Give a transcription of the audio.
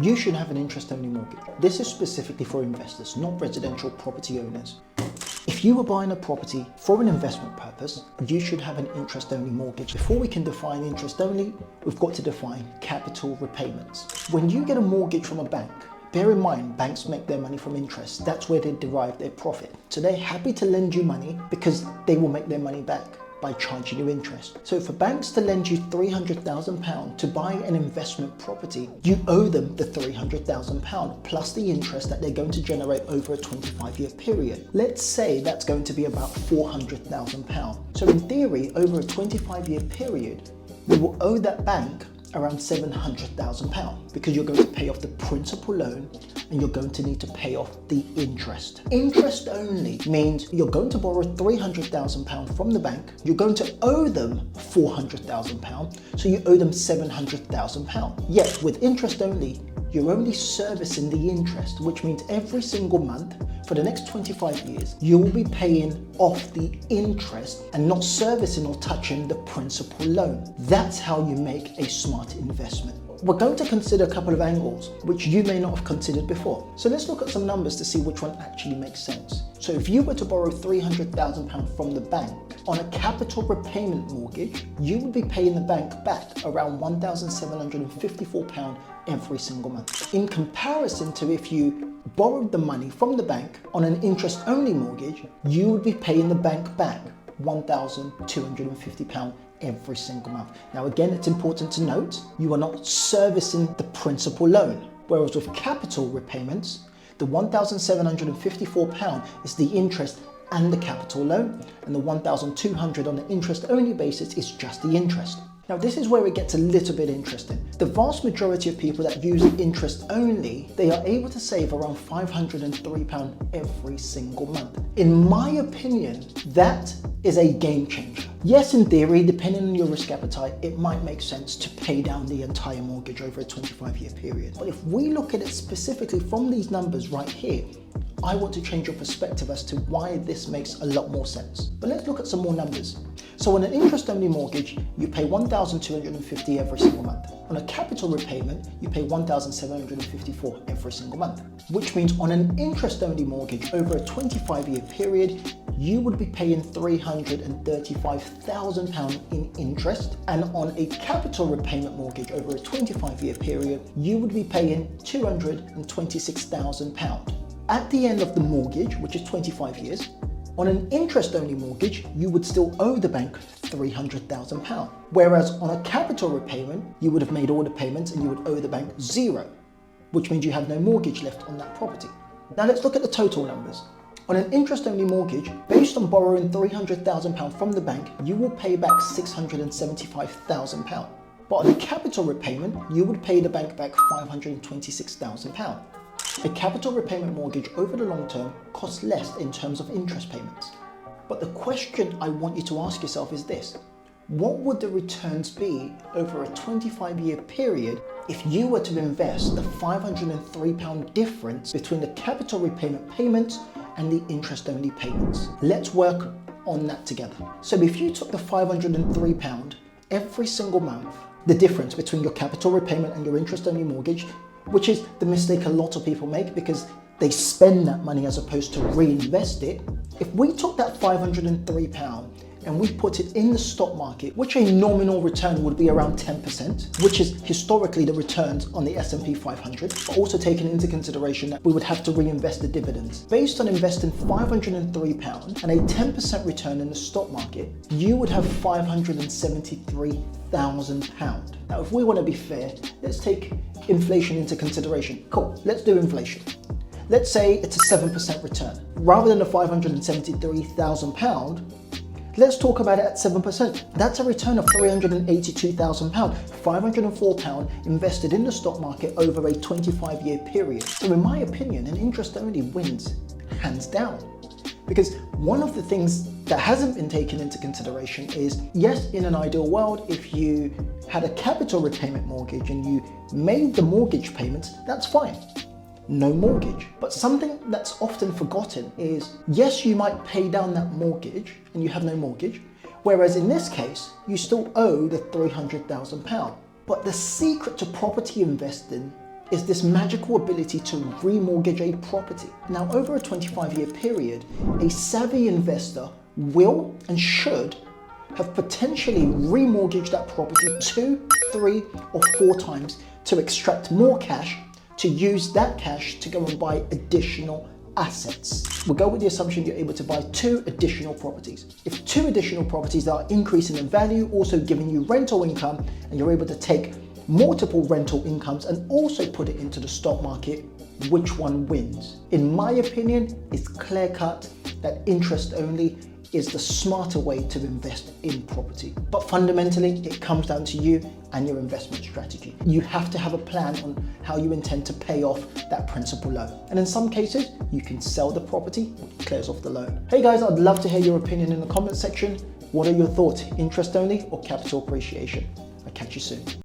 You should have an interest-only mortgage. This is specifically for investors, not residential property owners. If you are buying a property for an investment purpose, you should have an interest-only mortgage. Before we can define interest-only, we've got to define capital repayments. When you get a mortgage from a bank, bear in mind, banks make their money from interest. That's where they derive their profit. So they're happy to lend you money because they will make their money back by charging you interest. So for banks to lend you £300,000 to buy an investment property, you owe them the £300,000 plus the interest that they're going to generate over a 25-year period. Let's say that's going to be about £400,000. So in theory, over a 25-year period, you will owe that bank around £700,000 because you're going to pay off the principal loan and you're going to need to pay off the interest. Interest only means you're going to borrow £300,000 from the bank, you're going to owe them £400,000, so you owe them £700,000. Yet with interest only, you're only servicing the interest, which means every single month for the next 25 years, you will be paying off the interest and not servicing or touching the principal loan. That's how you make a smart investment. We're going to consider a couple of angles which you may not have considered before. So let's look at some numbers to see which one actually makes sense. So if you were to borrow £300,000 from the bank on a capital repayment mortgage, you would be paying the bank back around £1,754 every single month. In comparison to if you borrowed the money from the bank on an interest-only mortgage, you would be paying the bank back £1,250 every single month. Now again, it's important to note, you are not servicing the principal loan. Whereas with capital repayments, the £1,754 is the interest and the capital loan, and the £1,200 on the interest-only basis is just the interest. Now this is where it gets a little bit interesting. The vast majority of people that use interest only, they are able to save around £503 every single month. In my opinion, that is a game changer. Yes, in theory, depending on your risk appetite, it might make sense to pay down the entire mortgage over a 25-year period. But if we look at it specifically from these numbers right here, I want to change your perspective as to why this makes a lot more sense. But let's look at some more numbers. So on an interest-only mortgage, you pay £1,250 every single month. On a capital repayment, you pay £1,754 every single month. Which means on an interest-only mortgage over a 25-year period, you would be paying £335,000 in interest, and on a capital repayment mortgage over a 25-year period, you would be paying £226,000. At the end of the mortgage, which is 25 years, on an interest-only mortgage, you would still owe the bank £300,000. Whereas on a capital repayment, you would have made all the payments and you would owe the bank zero, which means you have no mortgage left on that property. Now let's look at the total numbers. On an interest-only mortgage, based on borrowing £300,000 from the bank, you will pay back £675,000. But on a capital repayment, you would pay the bank back £526,000. A capital repayment mortgage over the long term costs less in terms of interest payments. But the question I want you to ask yourself is this: what would the returns be over a 25-year period if you were to invest the £503 difference between the capital repayment payments and the interest-only payments? Let's work on that together. So if you took the £503 every single month, the difference between your capital repayment and your interest-only mortgage, which is the mistake a lot of people make because they spend that money as opposed to reinvest it. If we took that £503 and we put it in the stock market, which a nominal return would be around 10%, which is historically the returns on the S&P 500, but also taking into consideration that we would have to reinvest the dividends. Based on investing £503 and a 10% return in the stock market, you would have £573,000. Now, if we want to be fair, let's take inflation into consideration. Cool, let's do inflation. Let's say it's a 7% return. Rather than the £573,000, let's talk about it at 7%. That's a return of £382,000, £504 invested in the stock market over a 25-year period. So in my opinion, an interest only wins hands down. Because one of the things that hasn't been taken into consideration is, yes, in an ideal world, if you had a capital repayment mortgage and you made the mortgage payments, that's fine. No mortgage. But something that's often forgotten is, yes, you might pay down that mortgage and you have no mortgage, whereas in this case, you still owe the £300,000. But the secret to property investing is this magical ability to remortgage a property. Now, over a 25-year period, a savvy investor will and should have potentially remortgaged that property 2, 3, or 4 times to extract more cash, to use that cash to go and buy additional assets. We'll go with the assumption you're able to buy 2 additional properties. If 2 additional properties are increasing in value, also giving you rental income, and you're able to take multiple rental incomes and also put it into the stock market, which one wins? In my opinion, it's clear cut that interest only is the smarter way to invest in property. But fundamentally, it comes down to you and your investment strategy. You have to have a plan on how you intend to pay off that principal loan. And in some cases, you can sell the property, which clears off the loan. Hey guys, I'd love to hear your opinion in the comment section. What are your thoughts? Interest only or capital appreciation? I'll catch you soon.